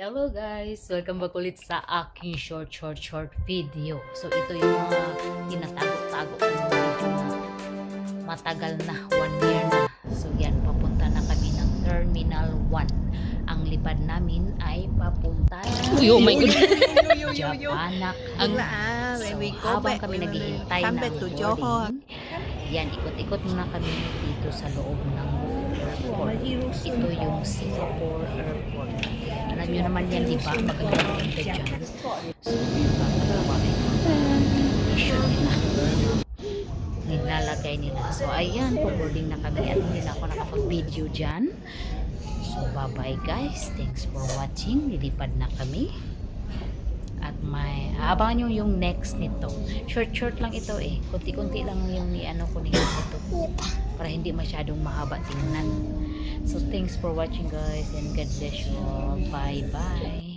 Hello guys! Welcome back ulit sa aking short video. So ito yung mga tinatago-tago ko mga video na matagal na, 1 year na. So yan, papunta na kami ng Terminal 1. Ang lipad namin ay papunta Oh my God! Japanak. So habang kami naghihintay ng boarding, yan, ikot-ikot muna kami dito sa loob ng airport. Ito yung Singapore Airport. Alam nyo naman yan, di ba? Maganda dyan. So, nakakatawa yung issue nila. Nilalagay nila. So, ayan, boarding na kami at hindi na ako nakapag-video dyan. So, bye-bye guys. Thanks for watching. Lilipad na kami. At may, abangan nyo yung next nito. Short lang ito eh. Kunti-kunti lang yung ni-ano ko nito. Para hindi masyadong mahaba tingnan. So, thanks for watching guys and God bless you all. Bye-bye.